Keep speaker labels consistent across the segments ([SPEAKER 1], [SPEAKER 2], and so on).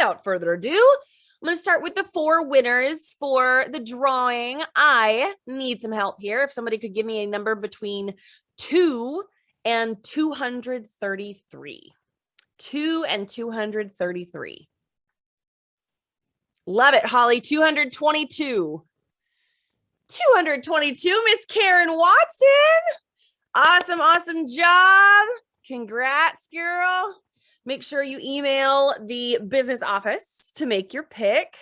[SPEAKER 1] without further ado, I'm going to start with the 4 winners for the drawing. I need some help here. If somebody could give me a number between 2 and 233. 2 and 233. Love it, Holly. 222. 222, Miss Karen Watson. Awesome, awesome job. Congrats, girl. Make sure you email the business office to make your pick.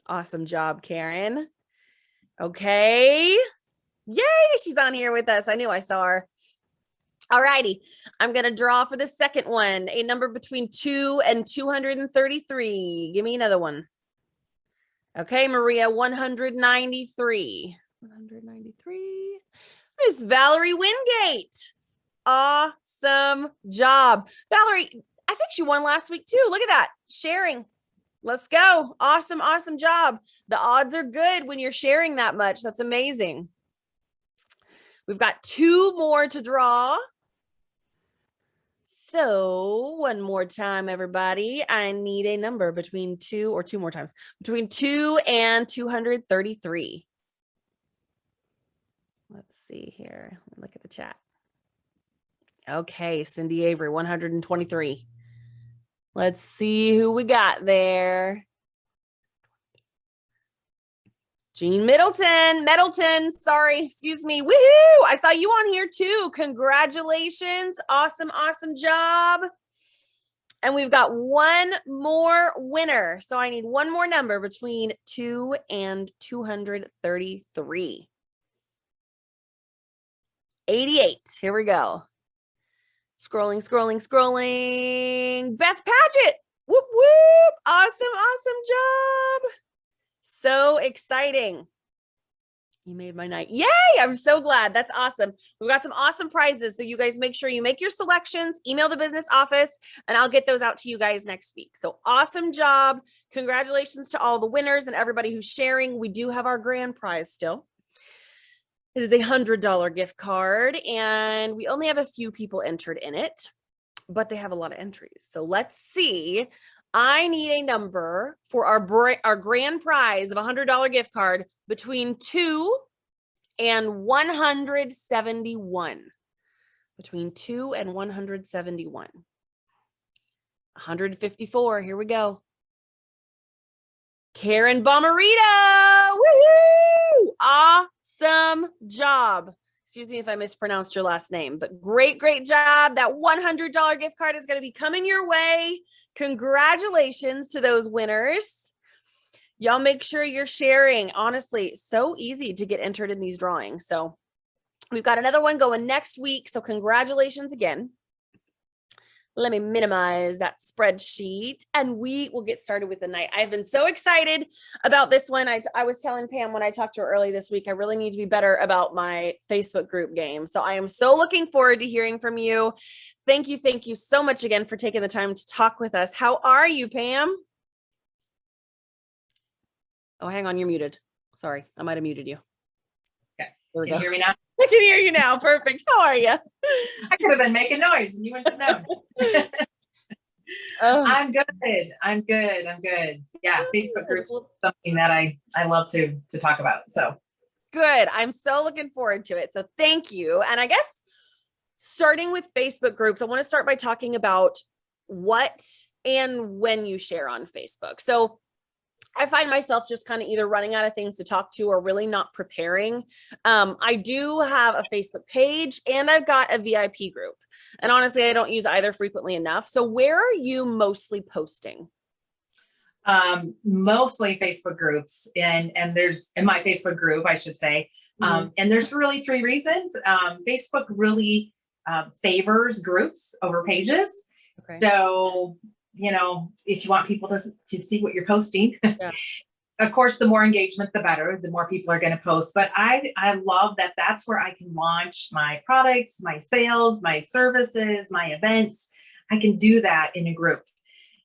[SPEAKER 1] Awesome job, Karen. Okay. Yay, she's on here with us. I knew I saw her. All righty. I'm going to draw for the second one, a number between 2 and 233. Give me another one. Okay, Maria, 193. 193. Miss Valerie Wingate. Awesome job. Valerie, I think she won last week too. Look at that. Sharing. Let's go. Awesome, awesome job. The odds are good when you're sharing that much. That's amazing. We've got 2 more to draw. So one more time, everybody. I need a number between 2 or 2 more times, between 2 and 233. Let's see here. Look at the chat. Okay, Cindy Avery, 123. Let's see who we got there. Jean Middleton, sorry, excuse me. Woohoo! I saw you on here too. Congratulations. Awesome, awesome job. And we've got 1 more winner. So I need 1 more number between 2 and 233. 88. Here we go. Scrolling. Beth Paget. Whoop, whoop. Awesome, awesome job. So exciting. You made my night. Yay. I'm so glad. That's awesome. We've got some awesome prizes. So you guys make sure you make your selections, email the business office, and I'll get those out to you guys next week. So awesome job. Congratulations to all the winners and everybody who's sharing. We do have our grand prize still. It is a $100 gift card, and we only have a few people entered in it, but they have a lot of entries. So let's see. I need a number for our grand prize of a $100 gift card between 2 and 171. Between 2 and 171. 154. Here we go. Karen Bomarito. Woohoo! Awesome job. Excuse me if I mispronounced your last name, but great, great job. That $100 gift card is going to be coming your way. Congratulations to those winners. Y'all make sure you're sharing. Honestly, so easy to get entered in these drawings. So we've got another one going next week. So congratulations again. Let me minimize that spreadsheet and we will get started with the night. I've been so excited about this one. I was telling Pam when I talked to her early this week, I really need to be better about my Facebook group game. So I am so looking forward to hearing from you. Thank you. Thank you so much again for taking the time to talk with us. How are you, Pam? Oh, hang on. You're muted. Sorry. I might've muted you.
[SPEAKER 2] Okay.
[SPEAKER 1] There we
[SPEAKER 2] Can
[SPEAKER 1] go.
[SPEAKER 2] you hear me now?
[SPEAKER 1] I can hear you now. Perfect. How are you?
[SPEAKER 2] I could have been making noise and you wouldn't have known. I'm good. Yeah, Facebook groups is something that I love to talk about. So
[SPEAKER 1] good. I'm so looking forward to it. So thank you. And I guess starting with Facebook groups, I want to start by talking about what and when you share on Facebook. So I find myself just kind of either running out of things to talk to or really not preparing. I do have a Facebook page and I've got a VIP group. And honestly, I don't use either frequently enough. So where are you mostly posting?
[SPEAKER 2] Mostly Facebook groups and there's in my Facebook group, I should say. And there's really 3 reasons. Facebook really favors groups over pages.
[SPEAKER 1] Okay.
[SPEAKER 2] So you know, if you want people to see what you're posting,
[SPEAKER 1] yeah.
[SPEAKER 2] Of course, the more engagement, the better, the more people are going to post. But I love that that's where I can launch my products, my sales, my services, my events. I can do that in a group.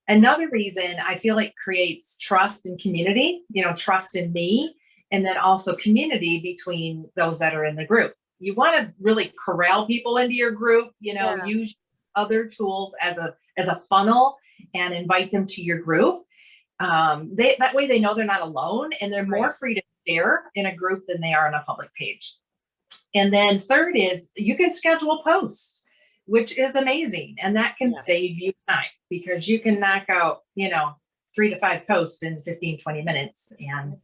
[SPEAKER 2] Another reason I feel it creates trust and community, you know, trust in me, and then also community between those that are in the group. You want to really corral people into your group, you know, use other tools as a funnel. and invite them to your group. That way they know they're not alone, and they're more free to share in a group than they are on a public page. And then third is you can schedule posts, which is amazing. And that can save you time, because you can knock out, 3 to 5 posts in 15, 20 minutes and,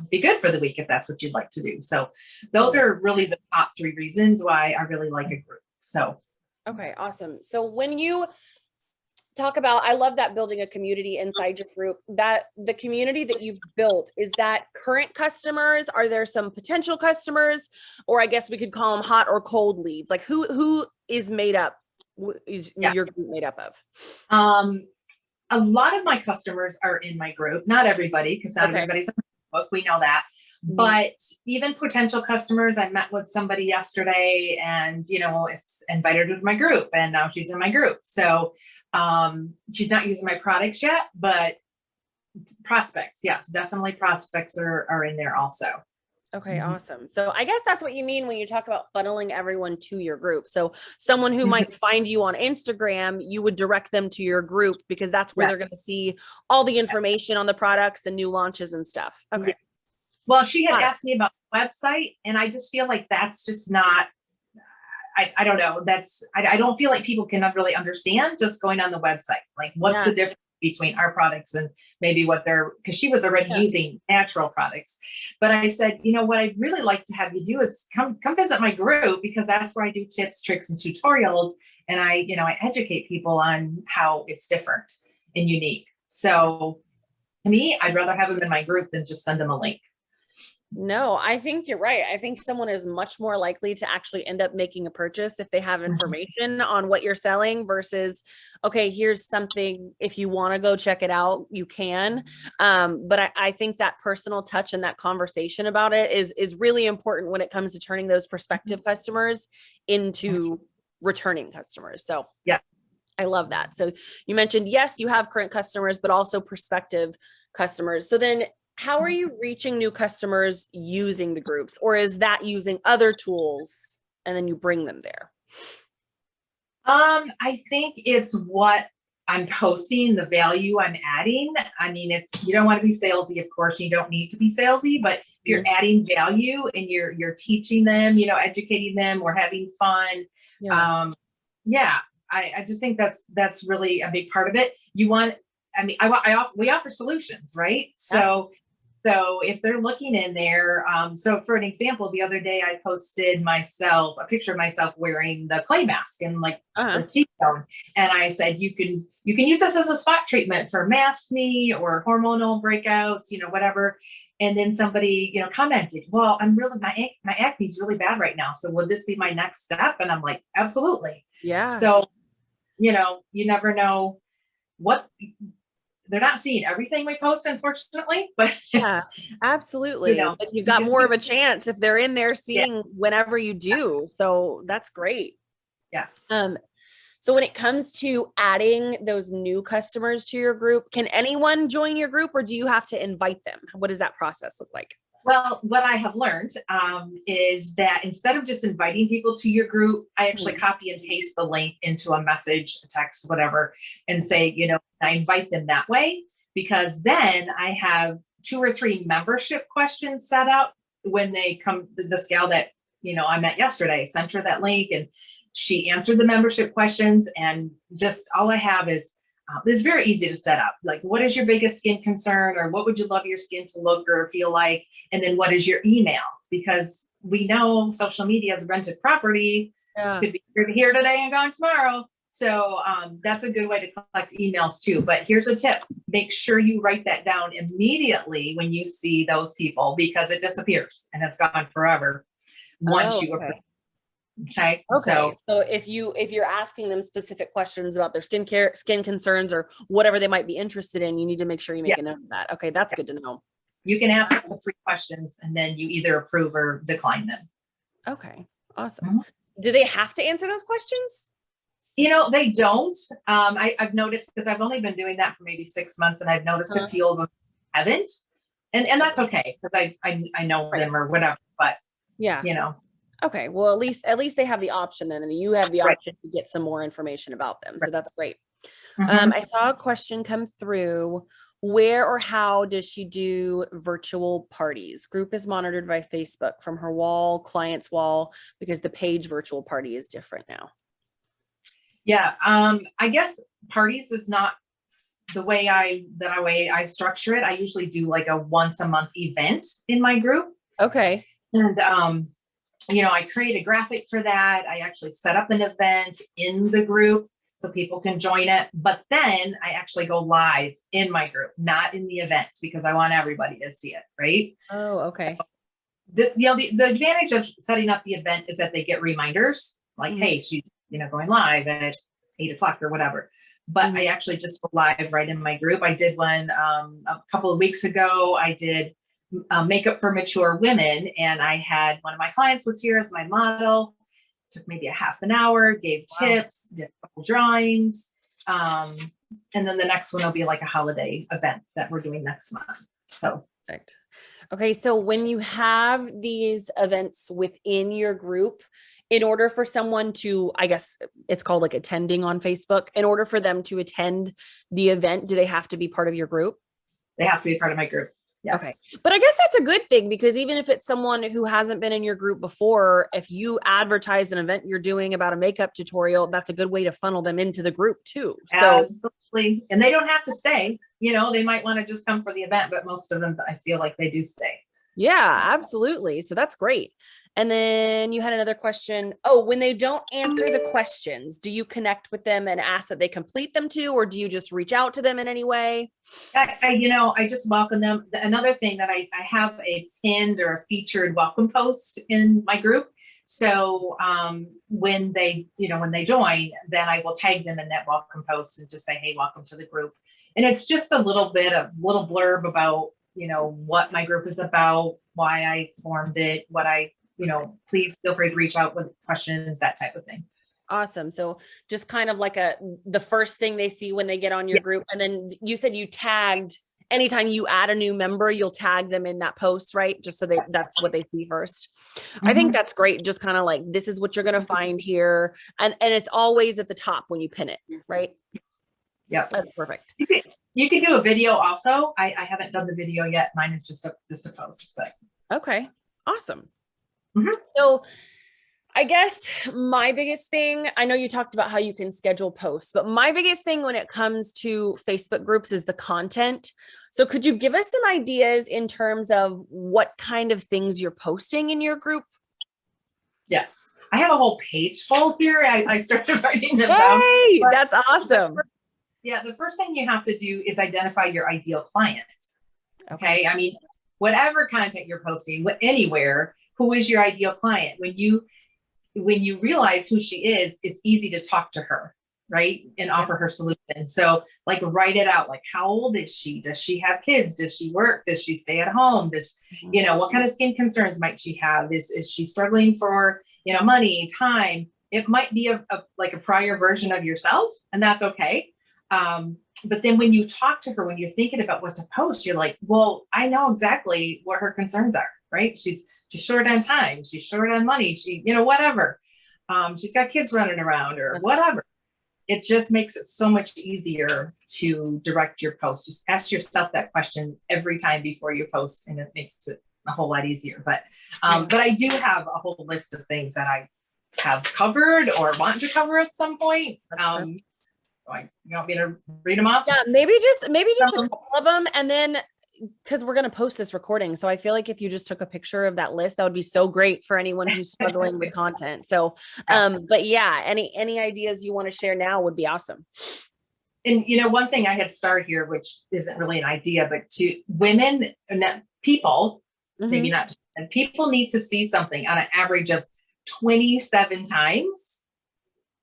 [SPEAKER 2] be good for the week if that's what you'd like to do. So those are really the top 3 reasons why I really like a group. So.
[SPEAKER 1] Okay, awesome. So when you talk about, I love that, building a community inside your group, that the community that you've built, is that current customers? Are there some potential customers, or I guess we could call them hot or cold leads? Like who is made up, is your group made up of?
[SPEAKER 2] A lot of my customers are in my group, not everybody, because not everybody's on Facebook. We know that. But even potential customers, I met with somebody yesterday and, invited her to my group, and now she's in my group. So she's not using my products yet, but prospects, yes, definitely prospects are in there also.
[SPEAKER 1] Okay, awesome. So I guess that's what you mean when you talk about funneling everyone to your group. So someone who might find you on Instagram, you would direct them to your group, because that's where they're going to see all the information on the products and new launches and stuff. Okay.
[SPEAKER 2] Well, she had asked me about the website, and I just feel like that's just not, I don't know. I don't feel like people can really understand just going on the website. Like, what's the difference between our products and maybe because she was already using natural products. But I said, what I'd really like to have you do is come visit my group, because that's where I do tips, tricks, and tutorials. And I educate people on how it's different and unique. So to me, I'd rather have them in my group than just send them a link.
[SPEAKER 1] No, I think you're right. I think someone is much more likely to actually end up making a purchase if they have information on what you're selling versus, okay, here's something. If you want to go check it out, you can. But I think that personal touch and that conversation about it is really important when it comes to turning those prospective customers into returning customers. So
[SPEAKER 2] yeah,
[SPEAKER 1] I love that. So you mentioned, yes, you have current customers, but also prospective customers. So then how are you reaching new customers using the groups, or is that using other tools and then you bring them there?
[SPEAKER 2] I think it's what I'm posting, the value I'm adding. I mean, you don't want to be salesy, of course. You don't need to be salesy, but if you're adding value and you're teaching them, educating them, or having fun. I just think that's really a big part of it. We offer solutions, right? So if they're looking in there, so for an example, the other day I posted a picture of myself wearing the clay mask and the T-zone. And I said, you can use this as a spot treatment for masked knee or hormonal breakouts, whatever. And then somebody, commented, well, my acne is really bad right now. So would this be my next step? And I'm like, absolutely.
[SPEAKER 1] Yeah.
[SPEAKER 2] So, you never know what. They're not seeing everything we post, unfortunately, but
[SPEAKER 1] yeah, absolutely. But you've got more of a chance if they're in there seeing whenever you do. So that's great.
[SPEAKER 2] Yes.
[SPEAKER 1] So when it comes to adding those new customers to your group, can anyone join your group, or do you have to invite them? What does that process look like?
[SPEAKER 2] Well, what I have learned is that instead of just inviting people to your group, I actually copy and paste the link into a message, a text, whatever, and say, I invite them that way, because then I have 2 or 3 membership questions set up when they come. This gal that, I met yesterday, sent her that link, and she answered the membership questions, and just all I have is, it's very easy to set up. Like, what is your biggest skin concern, or what would you love your skin to look or feel like? And then what is your email? Because we know social media is rented property. Could be here today and gone tomorrow. So that's a good way to collect emails too. But here's a tip. Make sure you write that down immediately when you see those people, because it disappears and it's gone forever once you approve. Okay. So
[SPEAKER 1] if you're asking them specific questions about their skin concerns, or whatever they might be interested in, you need to make sure you make a note of that. Okay. That's good to know.
[SPEAKER 2] You can ask them 3 questions and then you either approve or decline them.
[SPEAKER 1] Okay. Awesome. Do they have to answer those questions?
[SPEAKER 2] They don't. I've noticed, because I've only been doing that for maybe 6 months, and I've noticed a few of them haven't, and that's okay, because I know them or whatever. But
[SPEAKER 1] okay. Well, at least they have the option then, and you have the option to get some more information about them. So that's great. I saw a question come through. Where or how does she do virtual parties? Group is monitored by Facebook from her wall, client's wall, because the page virtual party is different now.
[SPEAKER 2] Yeah. I guess parties is not the way I structure it. I usually do like a once a month event in my group.
[SPEAKER 1] Okay.
[SPEAKER 2] And, I create a graphic for that. I actually set up an event in the group so people can join it. But then I actually go live in my group, not in the event, because I want everybody to see it. Right.
[SPEAKER 1] Oh, okay.
[SPEAKER 2] So the advantage of setting up the event is that they get reminders like, hey, she's, going live at 8:00 or whatever. But I actually just go live right in my group. I did one a couple of weeks ago. I did makeup for mature women, and I had one of my clients was here as my model. Took maybe a half an hour, gave tips, did a couple drawings, and then the next one will be like a holiday event that we're doing next month. So
[SPEAKER 1] perfect. Okay, so when you have these events within your group, in order for someone to, I guess it's called like attending on Facebook, in order for them to attend the event, do they have to be part of your group?
[SPEAKER 2] They have to be part of my group. Yes.
[SPEAKER 1] Okay. But I guess that's a good thing, because even if it's someone who hasn't been in your group before, if you advertise an event you're doing about a makeup tutorial, that's a good way to funnel them into the group too. So
[SPEAKER 2] absolutely. And they don't have to stay, they might want to just come for the event, but most of them, I feel like they do stay.
[SPEAKER 1] Yeah, absolutely. So that's great. And then you had another question. Oh, when they don't answer the questions, do you connect with them and ask that they complete them too, or do you just reach out to them in any way?
[SPEAKER 2] I just welcome them. Another thing that I have a pinned or a featured welcome post in my group. So when they join, then I will tag them in that welcome post and just say, hey, welcome to the group. And it's just a little blurb about, what my group is about, why I formed it, please feel free to reach out with questions, that type of thing.
[SPEAKER 1] Awesome. So just kind of like the first thing they see when they get on your group. And then you said you tagged, anytime you add a new member, you'll tag them in that post, right? Just so that's what they see first. I think that's great. Just kind of like, this is what you're going to find here. And it's always at the top when you pin it, right?
[SPEAKER 2] Yep.
[SPEAKER 1] That's perfect.
[SPEAKER 2] You can do a video also. I haven't done the video yet. Mine is just a post, but.
[SPEAKER 1] Okay. Awesome. So I guess my biggest thing, I know you talked about how you can schedule posts, but my biggest thing when it comes to Facebook groups is the content. So could you give us some ideas in terms of what kind of things you're posting in your group?
[SPEAKER 2] Yes. I have a whole page full here. I started writing them down.
[SPEAKER 1] Hey, that's awesome.
[SPEAKER 2] The first thing you have to do is identify your ideal client. Okay. I mean, whatever content you're posting anywhere, who is your ideal client? When you realize who she is, it's easy to talk to her, right? And offer her solutions. So like, write it out. Like, how old is she? Does she have kids? Does she work? Does she stay at home? What kind of skin concerns might she have? Is she struggling for, money, time? It might be a prior version of yourself, and that's okay. But then when you talk to her, when you're thinking about what to post, you're like, well, I know exactly what her concerns are, right? She's short on time. She's short on money. Whatever. She's got kids running around or whatever. It just makes it so much easier to direct your post. Just ask yourself that question every time before you post, and it makes it a whole lot easier. But I do have a whole list of things that I have covered or want to cover at some point. You want me to read them off?
[SPEAKER 1] Yeah, maybe just a couple of them, and then because we're going to post this recording. So I feel like if you just took a picture of that list, that would be so great for anyone who's struggling with content. So, but yeah, any ideas you want to share now would be awesome.
[SPEAKER 2] And, one thing I had started here, which isn't really an idea, but to women, people, maybe not, people need to see something on an average of 27 times.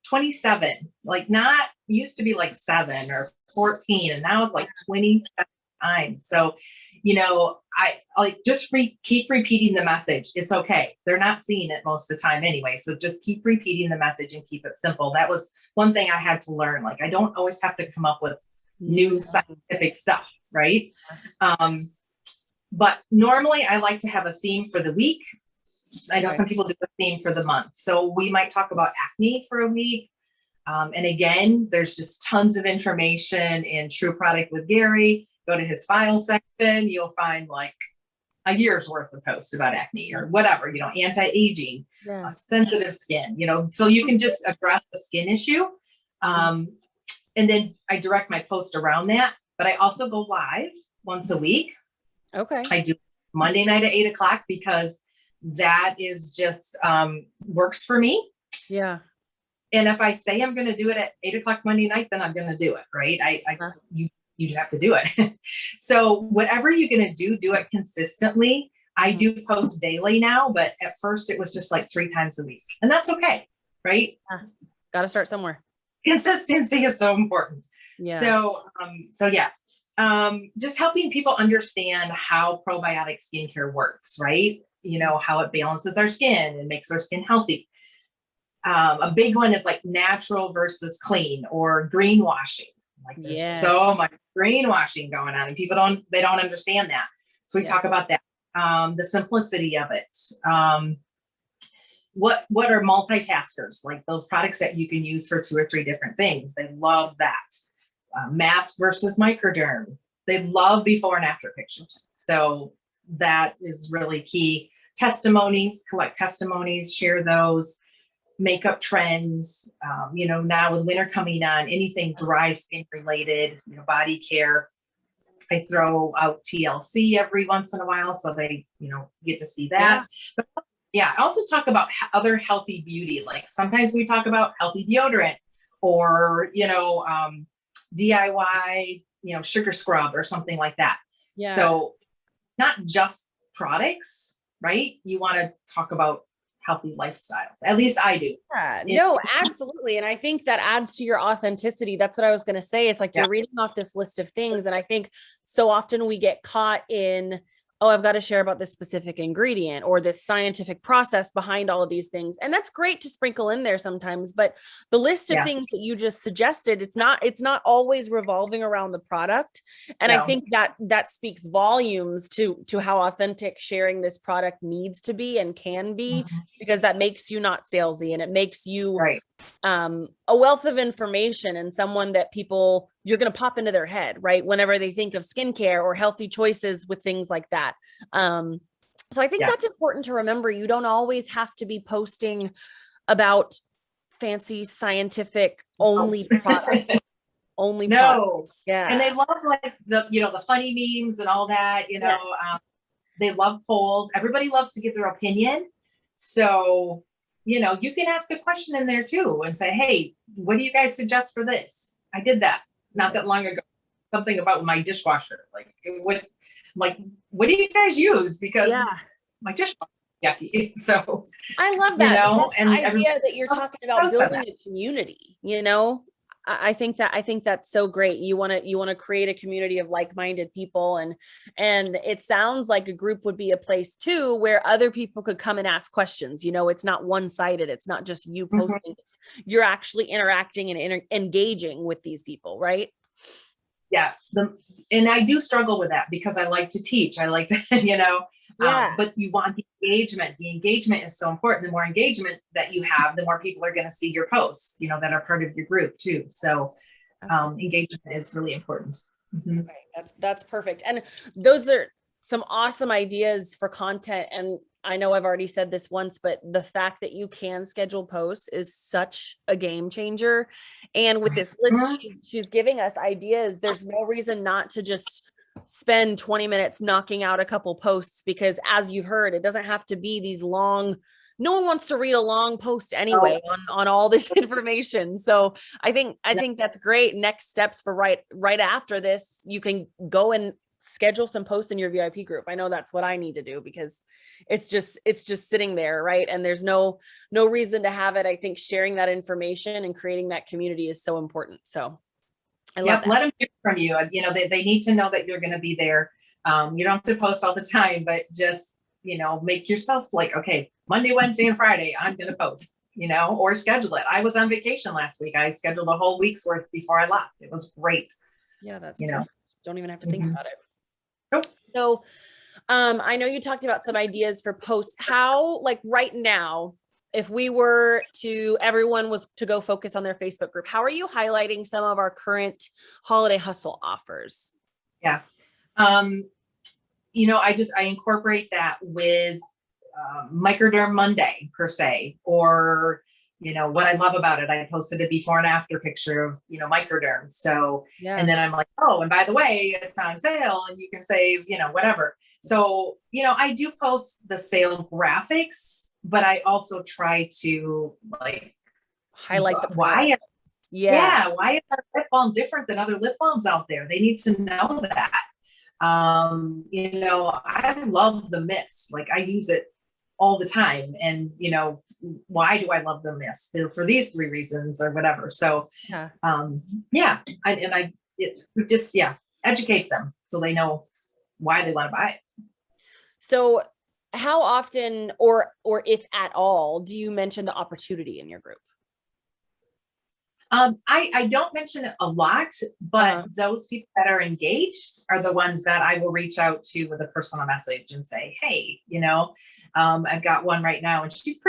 [SPEAKER 2] 27, like not used to be like 7 or 14, and now it's like 27 times. So, I like just keep repeating the message. It's okay. They're not seeing it most of the time anyway. So just keep repeating the message and keep it simple. That was one thing I had to learn. Like, I don't always have to come up with new scientific stuff, right? But normally I like to have a theme for the week. I know some people do a theme for the month. So we might talk about acne for a week. And again, there's just tons of information in True Product with Gary. Go to his file section. You'll find like a year's worth of posts about acne or whatever, anti-aging, sensitive skin, so you can just address the skin issue. And then I direct my post around that, but I also go live once a week.
[SPEAKER 1] Okay.
[SPEAKER 2] I do Monday night at 8:00 because that is just works for me.
[SPEAKER 1] Yeah.
[SPEAKER 2] And if I say I'm going to do it at 8:00 Monday night, then I'm going to do it. Right. You have to do it. So whatever you're going to do it consistently. I do post daily now, but at first it was just like 3 times a week, and that's okay. Right.
[SPEAKER 1] Got to start somewhere.
[SPEAKER 2] Consistency is so important.
[SPEAKER 1] Yeah.
[SPEAKER 2] So yeah. Just helping people understand how probiotic skincare works, right? How it balances our skin and makes our skin healthy. A big one is like natural versus clean or greenwashing. Like there's so much greenwashing going on and people don't understand that. So we talk about that. The simplicity of it. What are multitaskers? Like those products that you can use for 2 or 3 different things. They love that. Mask versus microderm. They love before and after pictures. So that is really key. Testimonies, collect testimonies, share those. Makeup trends, now with winter coming on, anything dry skin related, body care. I throw out TLC every once in a while, so they, get to see that. But I also talk about other healthy beauty. Like sometimes we talk about healthy deodorant or, DIY, sugar scrub or something like that.
[SPEAKER 1] Yeah.
[SPEAKER 2] So not just products, right? You want to talk about healthy lifestyles. At least I do.
[SPEAKER 1] Yeah, no, absolutely. And I think that adds to your authenticity. That's what I was going to say. It's like you're reading off this list of things. And I think so often we get caught in, oh, I've got to share about this specific ingredient or this scientific process behind all of these things. And that's great to sprinkle in there sometimes, but the list of things that you just suggested, it's not always revolving around the product. And I think that speaks volumes to how authentic sharing this product needs to be and can be, because that makes you not salesy and it makes you a wealth of information and someone that you're going to pop into their head, right? Whenever they think of skincare or healthy choices with things like that. So I think that's important to remember. You don't always have to be posting about fancy scientific only product. Only product. Yeah.
[SPEAKER 2] And they love like the funny memes and all that, they love polls. Everybody loves to give their opinion. So, you can ask a question in there too and say, hey, what do you guys suggest for this? I did that not that long ago. Something about my dishwasher. What do you guys use? Because my dishwasher is yucky. So
[SPEAKER 1] I love that. And the idea that you're talking about building a community, I think that's so great. You want to create a community of like-minded people. And it sounds like a group would be a place too, where other people could come and ask questions. It's not one-sided. It's not just you posting. You're actually interacting and engaging with these people, right?
[SPEAKER 2] Yes. And I do struggle with that because I like to teach. I like to, but you want the engagement. The engagement is so important. The more engagement that you have, the more people are going to see your posts, that are part of your group too. So engagement is really important.
[SPEAKER 1] Okay, that's perfect. And those are some awesome ideas for content. And I know I've already said this once, but the fact that you can schedule posts is such a game changer. And with this list, she's giving us ideas. There's no reason not to just spend 20 minutes knocking out a couple posts, because as you've heard, it doesn't have to be these long. No one wants to read a long post anyway on all this information. So I think that's great. Next steps for right after this, you can go and schedule some posts in your VIP group. I know that's what I need to do because it's just sitting there, right? And there's no reason to have it. I think sharing that information and creating that community is so important. So I love that.
[SPEAKER 2] Let them hear from you. They need to know that you're going to be there. You don't have to post all the time, but just, make yourself like, okay, Monday, Wednesday, and Friday, I'm going to post, or schedule it. I was on vacation last week. I scheduled a whole week's worth before I left. It was great.
[SPEAKER 1] Yeah, that's, don't even have to think about it.
[SPEAKER 2] Nope.
[SPEAKER 1] So I know you talked about some ideas for posts. How, like right now, if we were to, everyone was to go focus on their Facebook group, how are you highlighting some of our current holiday hustle offers?
[SPEAKER 2] Yeah. I incorporate that with Microderm Monday per se, or, what I love about it, I posted a before and after picture of, Microderm. So,
[SPEAKER 1] Yeah.
[SPEAKER 2] and then I'm like, oh, and by the way, it's on sale and you can save, whatever. So, I do post the sale graphics, but I also try to like
[SPEAKER 1] highlight the
[SPEAKER 2] why.
[SPEAKER 1] Yeah.
[SPEAKER 2] Why is our lip balm different than other lip balms out there? They need to know that. I love the mist. Like I use it all the time. And, why do I love the mist? They're for these 3 reasons or whatever. So, educate them so they know why they want to buy it.
[SPEAKER 1] So how often, or if at all, do you mention the opportunity in your group?
[SPEAKER 2] I don't mention it a lot, but those people that are engaged are the ones that I will reach out to with a personal message and say, hey, I've got one right now and she's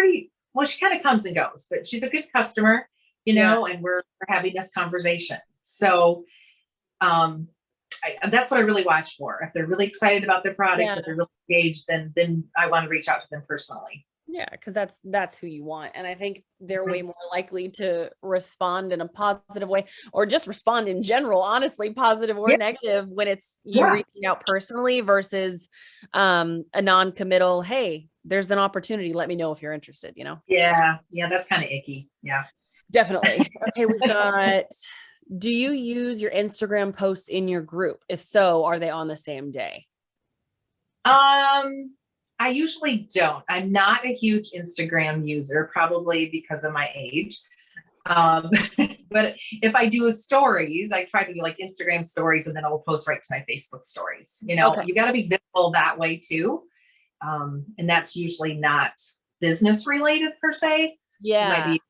[SPEAKER 2] she kind of comes and goes, but she's a good customer, and we're having this conversation. So, that's what I really watch for. If they're really excited about their products, if they're really engaged, then I want to reach out to them personally.
[SPEAKER 1] Yeah, because that's who you want. And I think they're way more likely to respond in a positive way, or just respond in general, honestly, positive or negative, when it's you reaching out personally versus a non-committal, hey, there's an opportunity, let me know if you're interested,
[SPEAKER 2] Yeah, that's kind of icky. Yeah,
[SPEAKER 1] definitely. Okay, we've got, do you use your Instagram posts in your group? If so, are they on the same day?
[SPEAKER 2] I usually don't. I'm not a huge Instagram user, probably because of my age. But if I do stories, I try to do like Instagram stories and then I'll post right to my Facebook stories. You got to be visible that way too. And that's usually not business related per se.
[SPEAKER 1] Yeah.
[SPEAKER 2] It might be,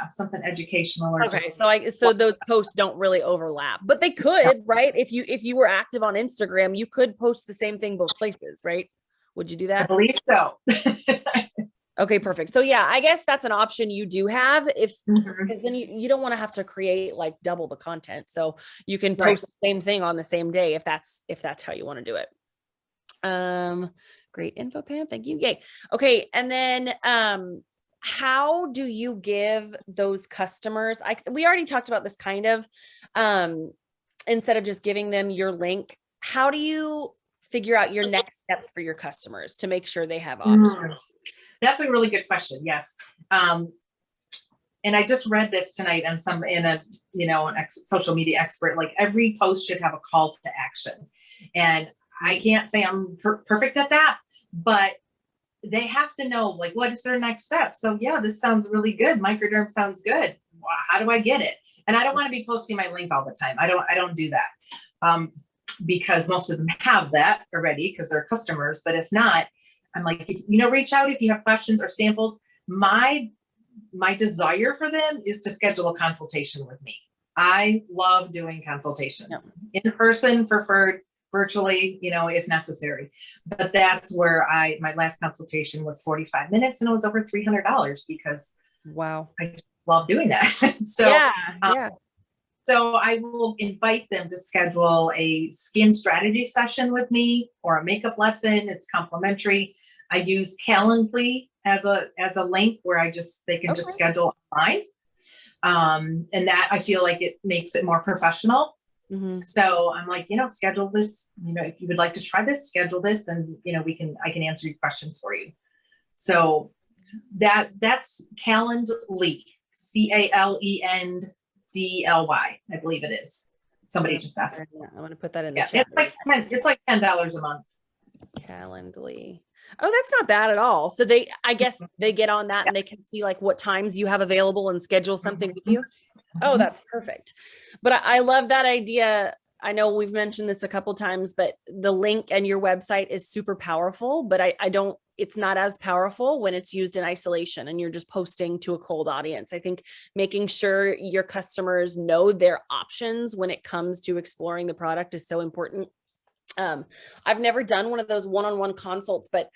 [SPEAKER 2] something educational or
[SPEAKER 1] okay. So those posts don't really overlap, but they could, right? If you were active on Instagram, you could post the same thing both places, right? Would you do that?
[SPEAKER 2] I believe so.
[SPEAKER 1] Okay, perfect. So yeah, I guess that's an option you do have because then you don't want to have to create like double the content. So you can post the same thing on the same day if that's how you want to do it. Great info, Pam. Thank you. Yay. Okay. And then how do you give those customers, we already talked about this kind of, instead of just giving them your link, how do you figure out your next steps for your customers to make sure they have options?
[SPEAKER 2] That's a really good question. Yes. And I just read this tonight on an social media expert, like every post should have a call to action. And I can't say I'm perfect at that, but they have to know like, what is their next step? So yeah, this sounds really good. Microderm sounds good. Wow, how do I get it? And I don't want to be posting my link all the time. I don't do that. Because most of them have that already because they're customers. But if not, I'm like, reach out if you have questions or samples. My desire for them is to schedule a consultation with me. I love doing consultations in person, preferred virtually, if necessary. But that's where my last consultation was 45 minutes and it was over $300 because
[SPEAKER 1] wow,
[SPEAKER 2] I just love doing that. So So I will invite them to schedule a skin strategy session with me or a makeup lesson. It's complimentary. I use Calendly as a link where they can just schedule online. And that I feel like it makes it more professional. So I'm like, schedule this, if you would like to try this, schedule this, and I can answer your questions for you. So that's Calendly, Calendly, I believe it is. Somebody just asked.
[SPEAKER 1] I'm going to put that in the chat.
[SPEAKER 2] It's like $10 a month.
[SPEAKER 1] Calendly. Oh, that's not bad at all. So I guess they get on that and they can see like what times you have available and schedule something with you. Oh, that's perfect. But I love that idea. I know we've mentioned this a couple times, but the link and your website is super powerful, but it's not as powerful when it's used in isolation and you're just posting to a cold audience. I think making sure your customers know their options when it comes to exploring the product is so important. I've never done one of those one-on-one consults, but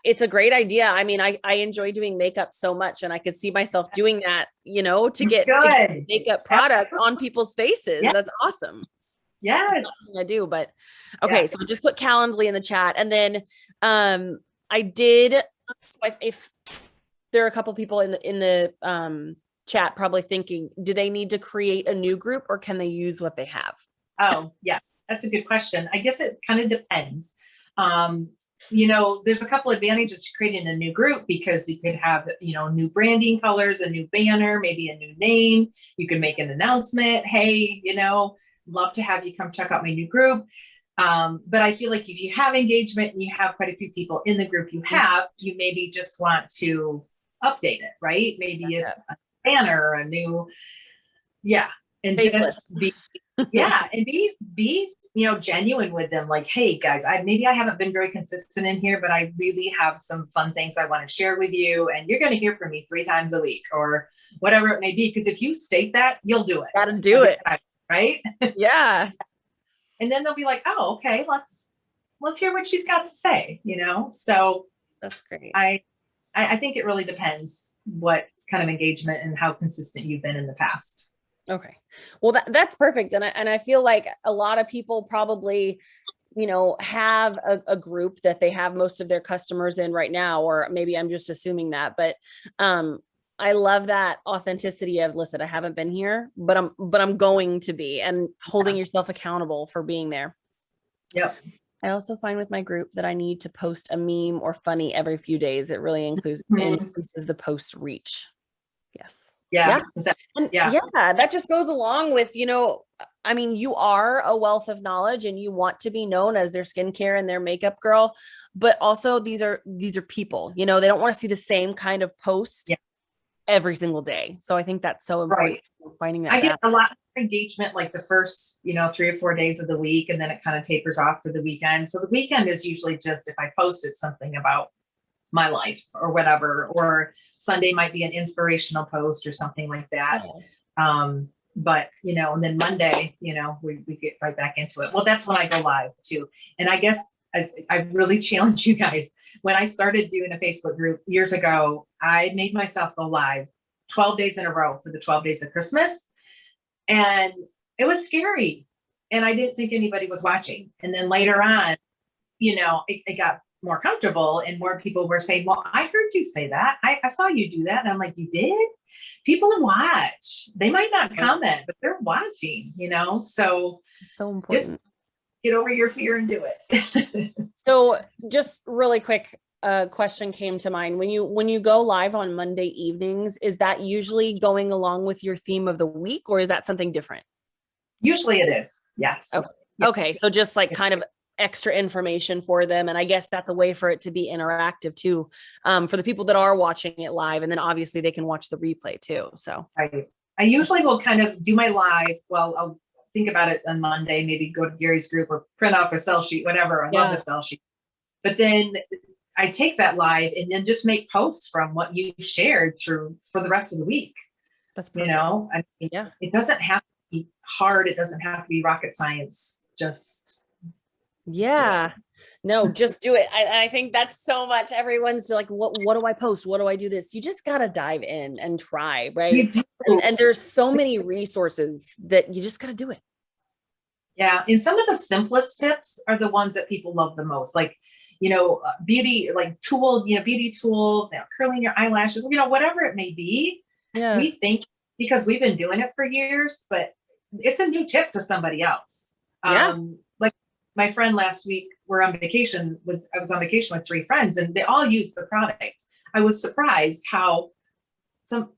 [SPEAKER 1] it's a great idea. I mean, I enjoy doing makeup so much, and I could see myself doing that, to get
[SPEAKER 2] Good.
[SPEAKER 1] makeup product on people's faces.
[SPEAKER 2] Yeah.
[SPEAKER 1] That's awesome.
[SPEAKER 2] Yes.
[SPEAKER 1] I do, but okay. So just put Calendly in the chat. And then, I did, so if there are a couple people in the chat probably thinking, do they need to create a new group or can they use what they have?
[SPEAKER 2] Oh, yeah, that's a good question. I guess it kind of depends. There's a couple advantages to creating a new group because you could have, new branding colors, a new banner, maybe a new name. You can make an announcement. Hey, love to have you come check out my new group. But I feel like if you have engagement and you have quite a few people in the group you maybe just want to update it, right? Maybe a banner, a new, and just be, and be, genuine with them. Like, hey guys, I haven't been very consistent in here, but I really have some fun things I want to share with you. And you're going to hear from me 3 times a week or whatever it may be. Because if you state that, you'll do it.
[SPEAKER 1] Gotta do it.
[SPEAKER 2] Right?
[SPEAKER 1] Yeah.
[SPEAKER 2] And then they'll be like, oh, okay, let's hear what she's got to say, So
[SPEAKER 1] that's great.
[SPEAKER 2] I think it really depends what kind of engagement and how consistent you've been in the past.
[SPEAKER 1] Okay. Well, that's perfect. And I feel like a lot of people probably, have a group that they have most of their customers in right now, or maybe I'm just assuming that, but, I love that authenticity of, listen, I haven't been here, but I'm going to be, and holding yourself accountable for being there.
[SPEAKER 2] Yep.
[SPEAKER 1] I also find with my group that I need to post a meme or funny every few days. It really increases the post reach. Yes.
[SPEAKER 2] Yeah.
[SPEAKER 1] That just goes along with, I mean, you are a wealth of knowledge and you want to be known as their skincare and their makeup girl, but also these are people, they don't want to see the same kind of post every single day. So I think that's so important. Right. Finding that.
[SPEAKER 2] I get a lot of engagement like the first, 3 or 4 days of the week, and then it kind of tapers off for the weekend. So the weekend is usually just if I posted something about my life or whatever, or Sunday might be an inspirational post or something like that. But, and then Monday, we get right back into it. Well, that's when I go live too. And I guess I really challenge you guys. When I started doing a Facebook group years ago, I made myself go live 12 days in a row for the 12 days of Christmas. And it was scary. And I didn't think anybody was watching. And then later on, it got more comfortable and more people were saying, well, I heard you say that. I saw you do that. And I'm like, you did? People watch. They might not comment, but they're watching, So
[SPEAKER 1] important.
[SPEAKER 2] Just get over your fear and do it.
[SPEAKER 1] So just really quick, question came to mind. When you go live on Monday evenings, is that usually going along with your theme of the week, or is that something different?
[SPEAKER 2] Usually it is. Yes.
[SPEAKER 1] Okay. So just like kind of extra information for them. And I guess that's a way for it to be interactive too, for the people that are watching it live. And then obviously they can watch the replay too. So
[SPEAKER 2] I usually will kind of do my live. Well, I'll think about it on Monday, maybe go to Gary's group or print off a sell sheet, whatever. I love the sell sheet. But then I take that live and then just make posts from what you shared for the rest of the week.
[SPEAKER 1] That's perfect.
[SPEAKER 2] It doesn't have to be hard. It doesn't have to be rocket science. Just
[SPEAKER 1] just do it. I think that's so much. Everyone's like, what do I post? What do I do this? You just got to dive in and try, right? And there's so many resources that you just got to do it.
[SPEAKER 2] Yeah. And some of the simplest tips are the ones that people love the most. Like, beauty, like beauty tools, curling your eyelashes, whatever it may be. Yeah. We think because we've been doing it for years, but it's a new tip to somebody else. Like my friend last week, I was on vacation with 3 friends and they all used the product. I was surprised how some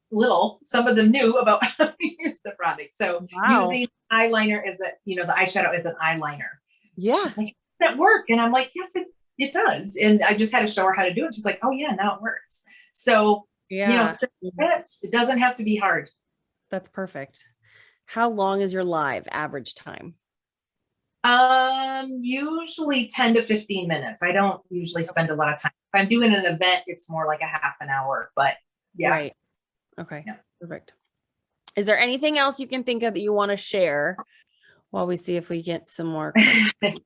[SPEAKER 2] of them knew about how to use the product. So using eyeliner the eyeshadow as an eyeliner. Yeah. She's like, that work? And I'm like, yes, it does. And I just had to show her how to do it. She's like, oh yeah, now it works. So, it doesn't have to be hard.
[SPEAKER 1] That's perfect. How long is your live average time?
[SPEAKER 2] Usually 10 to 15 minutes. I don't usually spend a lot of time. If I'm doing an event, it's more like a half an hour, but yeah.
[SPEAKER 1] Right. Okay. Yeah. Perfect. Is there anything else you can think of that you want to share while we see if we get some more questions?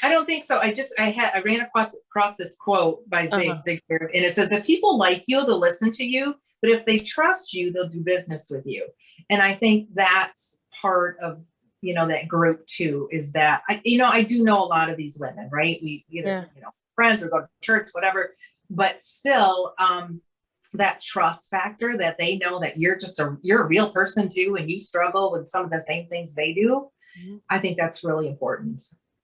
[SPEAKER 2] I don't think so. I ran across this quote by Zig
[SPEAKER 1] Uh-huh.
[SPEAKER 2] Ziglar, and it says, if people like you, they'll listen to you, but if they trust you, they'll do business with you. And I think that's part of, that group too, is that I do know a lot of these women, right? We either,
[SPEAKER 1] Yeah.
[SPEAKER 2] friends or go to church, whatever, but still, that trust factor that they know that you're a real person too, and you struggle with some of the same things they do.
[SPEAKER 1] Mhm.
[SPEAKER 2] I think that's really important.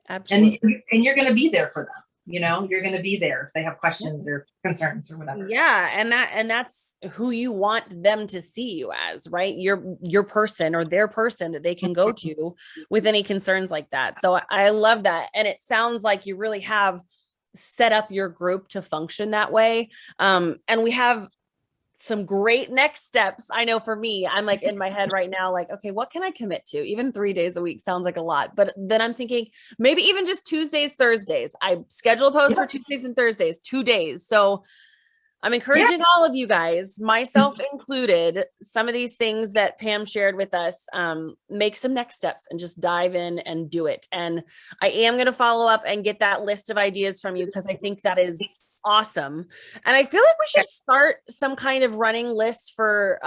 [SPEAKER 1] Absolutely.
[SPEAKER 2] And you're going to be there for them. You're going to be there if they have questions or concerns or whatever.
[SPEAKER 1] Yeah, and that's who you want them to see you as, right? Your person or their person that they can go to with any concerns like that. So I love that. And it sounds like you really have set up your group to function that way. And we have some great next steps. I know for me, I'm like in my head right now, like, okay, what can I commit to? Even 3 days a week sounds like a lot, but then I'm thinking maybe even just Tuesdays, Thursdays. I schedule a post for Tuesdays and Thursdays, 2 days. So I'm encouraging all of you guys, myself included, some of these things that Pam shared with us, make some next steps and just dive in and do it. And I am going to follow up and get that list of ideas from you because I think that is awesome. And I feel like we should start some kind of running list for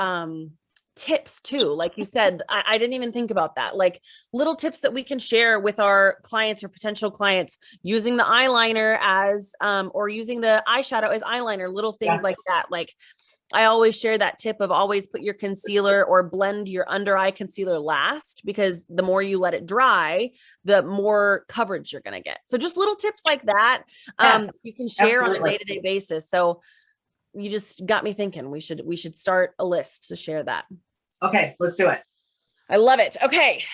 [SPEAKER 1] tips too. Like you said, I didn't even think about that. Like little tips that we can share with our clients or potential clients using the eyeliner as, or using the eyeshadow as eyeliner, little things like that. Like I always share that tip of always put your concealer or blend your under eye concealer last, because the more you let it dry, the more coverage you're going to get. So just little tips like that, you can share on a day-to-day basis. So you just got me thinking we should start a list to share that.
[SPEAKER 2] Okay, let's do it.
[SPEAKER 1] I love it. Okay.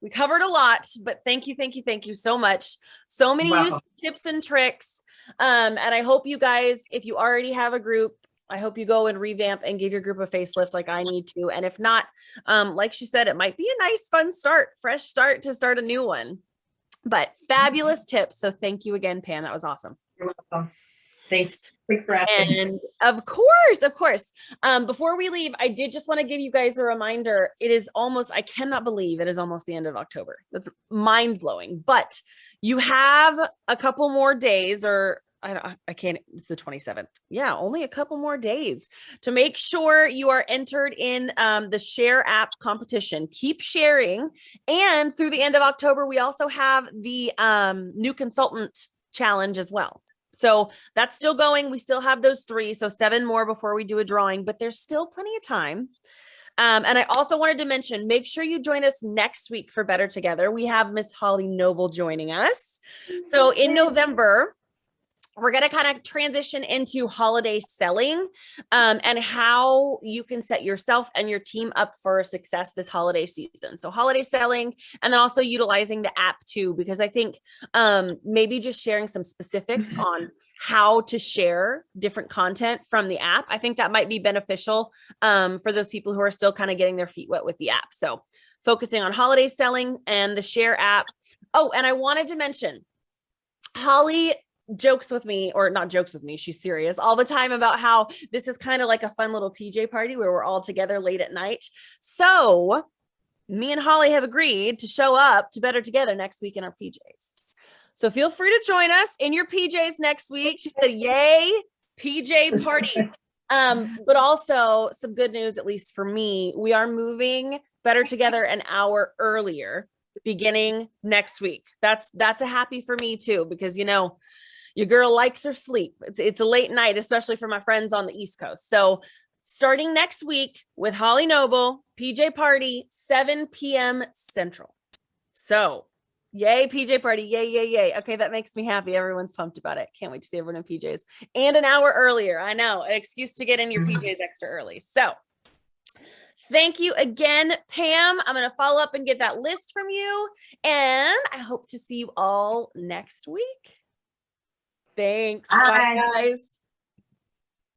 [SPEAKER 1] We covered a lot, but thank you so much. So many useful tips and tricks. And I hope you guys, if you already have a group, I hope you go and revamp and give your group a facelift like I need to. And if not, like she said, it might be a nice, fun start, fresh start to start a new one. But fabulous tips. So thank you again, Pam. That was awesome.
[SPEAKER 2] You're welcome. Thanks for asking.
[SPEAKER 1] And of course, before we leave, I did just want to give you guys a reminder. I cannot believe it is almost the end of October. That's mind blowing, but you have a couple more days, or I can't, it's the 27th. Yeah. Only a couple more days to make sure you are entered in the Share app competition. Keep sharing. And through the end of October, we also have the new consultant challenge as well. So that's still going. We still have those 3. So 7 more before we do a drawing, but there's still plenty of time. And I also wanted to mention, make sure you join us next week for Better Together. We have Miss Holly Noble joining us. So in November, we're going to kind of transition into holiday selling, and how you can set yourself and your team up for success this holiday season. So holiday selling, and then also utilizing the app too, because I think maybe just sharing some specifics on how to share different content from the app. I think that might be beneficial for those people who are still kind of getting their feet wet with the app. So focusing on holiday selling and the Share app. Oh, and I wanted to mention, Holly jokes with me, or not jokes with me, she's serious all the time about how this is kind of like a fun little PJ party where we're all together late at night. So me and Holly have agreed to show up to Better Together next week in our PJs. So feel free to join us in your PJs next week. She said, yay, PJ party. But also some good news, at least for me, we are moving Better Together an hour earlier beginning next week. That's a happy for me too, because your girl likes her sleep. It's a late night, especially for my friends on the East Coast. So starting next week with Holly Noble, PJ party, 7 p.m. Central. So yay, PJ party. Yay, yay, yay. Okay, that makes me happy. Everyone's pumped about it. Can't wait to see everyone in PJs. And an hour earlier. I know, an excuse to get in your PJs extra early. So thank you again, Pam. I'm going to follow up and get that list from you. And I hope to see you all next week. Thanks. Bye, guys.